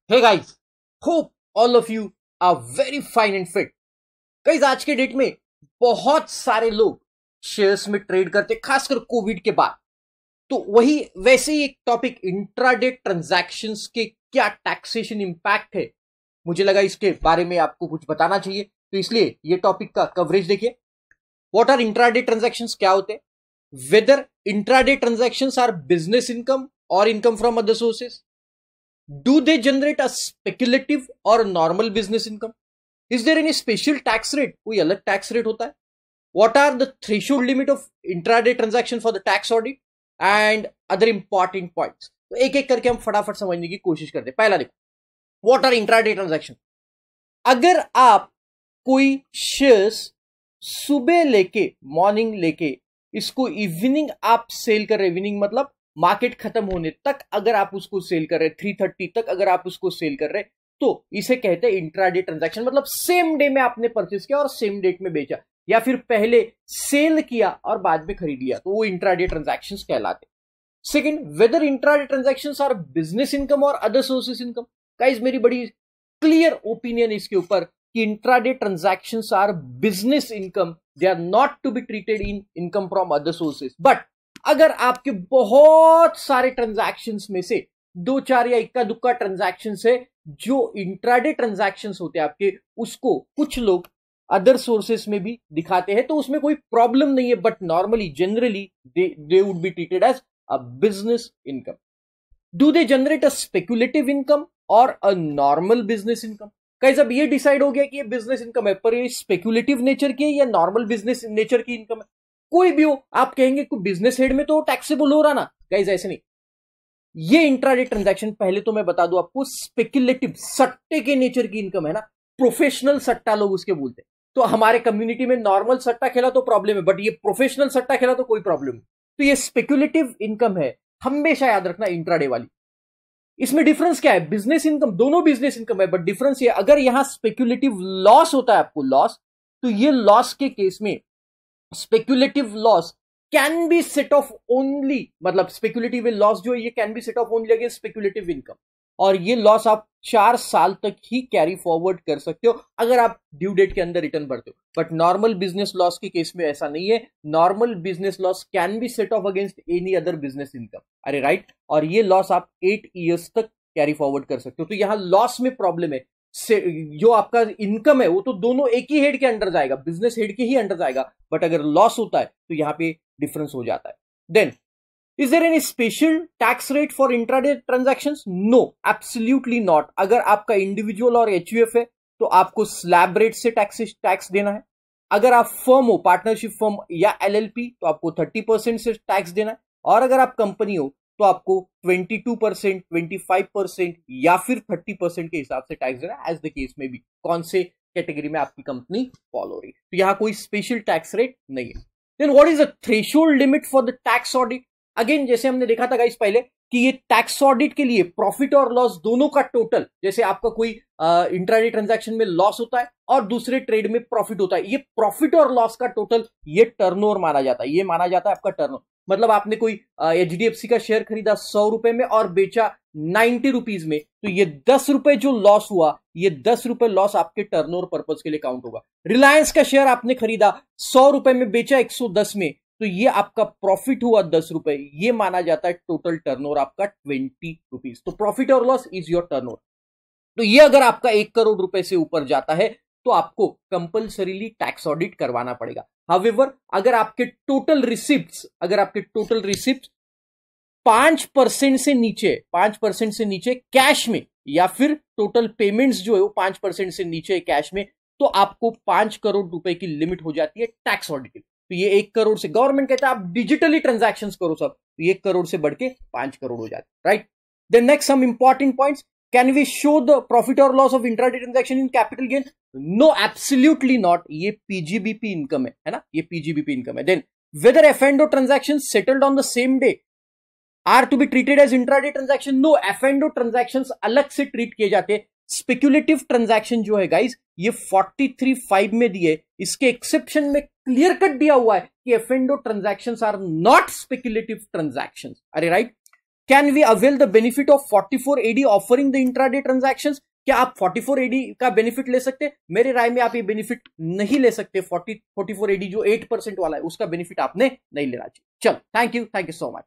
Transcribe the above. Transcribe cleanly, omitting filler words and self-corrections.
Hey guys, hope all of you are very fine and fit. Guys आज के date में बहुत सारे लोग शेयर्स में ट्रेड करते, खासकर कोविड के बाद। तो वही वैसे ही एक टॉपिक इंट्राडे ट्रांजैक्शंस के क्या टैक्सेशन इंपैक्ट है, मुझे लगा इसके बारे में आपको कुछ बताना चाहिए, तो इसलिए ये टॉपिक का कवरेज देखिए। व्हाट आर इंट्राडे ट्रांजैक्शंस, क्या होते हैं, whether intraday transactions are business income or income from other sources, do they generate a speculative or normal business income, is there any special tax rate, कोई अलग tax rate होता है, what are the threshold limit of intraday transaction for the tax audit and other important points। तो एक एक करके हम फटाफट समझने की कोशिश करते हैं। पहला देखो, what are intraday transaction। अगर आप कोई शेयर्स सुबह लेके मॉर्निंग लेके इसको इवनिंग आप सेल कर रहे, इवनिंग मतलब मार्केट खत्म होने तक अगर आप उसको सेल कर रहे, 3:30 तक अगर आप उसको सेल कर रहे, तो इसे कहते हैं इंट्राडे ट्रांजैक्शन। मतलब सेम डे में आपने परचेस किया और सेम डेट में बेचा, या फिर पहले सेल किया और बाद में खरीद लिया, तो वो इंट्राडे ट्रांजैक्शंस कहलाते। Second, whether intraday transactions are business income और अदर सोर्सेस इनकम। गाइस मेरी बड़ी क्लियर ओपिनियन इसके ऊपर कि intraday transactions are business income, they are not to be treated in income from other sources. But अगर आपके बहुत सारे ट्रांजैक्शंस में से दो चार या इक्का दुक्का ट्रांजैक्शंस है जो इंट्राडे ट्रांजैक्शंस होते हैं आपके, उसको कुछ लोग अदर सोर्सेस में भी दिखाते हैं, तो उसमें कोई प्रॉब्लम नहीं है। But normally generally they would be treated as a business income. Do they generate a speculative income or a normal business income. Guys अब ये डिसाइड हो गया कि ये बिजनेस इनकम है, पर ये स्पेक्युलेटिव नेचर की है या नॉर्मल बिजनेस नेचर की इनकम है। कोई भी हो, आप कहेंगे कि बिजनेस हेड में तो टैक्सेबल हो रहा ना, गाइस ऐसे नहीं। ये इंट्राडे ट्रांजैक्शन, पहले तो मैं बता दूं आपको, स्पेक्युलेटिव सट्टे के नेचर की इनकम है ना, प्रोफेशनल सट्टा लोग उसके बोलते हैं। तो हमारे कम्युनिटी में नॉर्मल सट्टा खेला तो प्रॉब्लम है, बट ये प्रोफेशनल सट्टा खेला तो कोई प्रॉब्लम नहीं। तो ये स्पेक्युलेटिव इनकम है, हमेशा याद रखना इंट्राडे वाली। इसमें डिफरेंस क्या है, बिजनेस इनकम, दोनों बिजनेस इनकम है, बट डिफरेंस ये, अगर यहां स्पेक्युलेटिव लॉस होता है आपको लॉस, तो ये लॉस के केस में speculative loss can be set of only, मतलब स्पेक्युलेटिव लॉस जो है ये can be set of only against speculative income, और ये लॉस आप 4 साल तक ही कैरी फॉरवर्ड कर सकते हो अगर आप ड्यू डेट के अंदर रिटर्न भरते हो। बट नॉर्मल बिजनेस लॉस के केस में ऐसा नहीं है, normal business loss can be set of against any other business income. अरे राइट, और ये लॉस आप 8 ईयर्स तक कैरी फॉरवर्ड कर सकते हो। तो यहां लॉस में प्रॉब्लम है, जो आपका इनकम है वो तो दोनों एक ही हेड के अंडर जाएगा, बिजनेस हेड के ही अंडर जाएगा, बट अगर लॉस होता है तो यहां पे डिफरेंस हो जाता है। Then is there any special tax rate for intraday transactions? No, absolutely not. अगर आपका इंडिविजुअल और एचयूएफ है तो आपको स्लैब रेट से टैक्स देना है। अगर आप फर्म हो, पार्टनरशिप फर्म या एलएलपी, तो आपको 30% से टैक्स देना है। और अगर आप कंपनी हो तो आपको 22%, 25% या फिर 30% के हिसाब से टैक्स देना, एज द केस में भी कौन से कैटेगरी में आपकी कंपनी फॉलो हो रही है। तो यहां कोई स्पेशल टैक्स रेट नहीं है। Then what is the threshold limit for the tax audit? Again जैसे हमने देखा था गाइस पहले कि ये टैक्स ऑडिट के लिए प्रॉफिट और लॉस दोनों का टोटल, जैसे आपका कोई इंट्राडे ट्रांजैक्शन में लॉस होता है और दूसरे ट्रेड में प्रॉफिट होता है, ये प्रॉफिट और लॉस का टोटल ये टर्नओवर माना जाता है, ये माना जाता है आपका टर्नओवर। मतलब आपने कोई एचडीएफसी का शेयर खरीदा 100 रुपए में और बेचा 90 रुपीज में, तो ये 10 रुपए जो लॉस हुआ, ये 10 रुपए लॉस आपके टर्नओवर पर्पज के लिए काउंट होगा। रिलायंस का शेयर आपने खरीदा 100 रुपए में, बेचा 110 में, तो ये आपका प्रॉफिट हुआ 10 रुपए, ये माना जाता है टोटल टर्नओवर आपका 20 रुपीज। तो प्रॉफिट और लॉस इज योर टर्नओवर। तो ये अगर आपका 1 करोड़ रुपए से ऊपर जाता है तो आपको कंपल्सरीली टैक्स ऑडिट करवाना पड़ेगा। हाउएवर अगर आपके टोटल रिसिप्ट्स 5% से नीचे, 5% से नीचे कैश में, या फिर टोटल पेमेंट्स जो है वो 5% से नीचे कैश में, तो आपको 5 करोड़ रुपए की लिमिट हो जाती है टैक्स ऑडिट की। तो ये 1 करोड़ से, गवर्नमेंट कहता है आप डिजिटली ट्रांजैक्शन करो सब, तो 1 करोड़ से बढ़ के 5 करोड़ हो जाते, right. Then next some important points, can we show the profit और loss of intraday transaction in capital gain? No, absolutely not. ये पीजीबीपी इनकम है ना, ये पीजीबीपी इनकम है। देन वेदर एफ&ओ transaction settled on the same day are to be treated as intraday transaction? No, एफ&ओ transactions अलग से treat किए जाते हैं। स्पेक्युलेटिव ट्रांजैक्शन जो है गाइस, ये 43(5) में दिए, इसके एक्सेप्शन में क्लियर कट दिया हुआ है कि एफ&ओ transactions are not speculative transactions. अरे right, can we avail the benefit of 44 AD offering the intraday transactions? क्या आप 44 एडी का बेनिफिट ले सकते? मेरे राय में आप ये बेनिफिट नहीं ले सकते। 44 एडी जो 8% वाला है उसका बेनिफिट आपने नहीं लेना चाहिए। चलो, थैंक यू सो मच।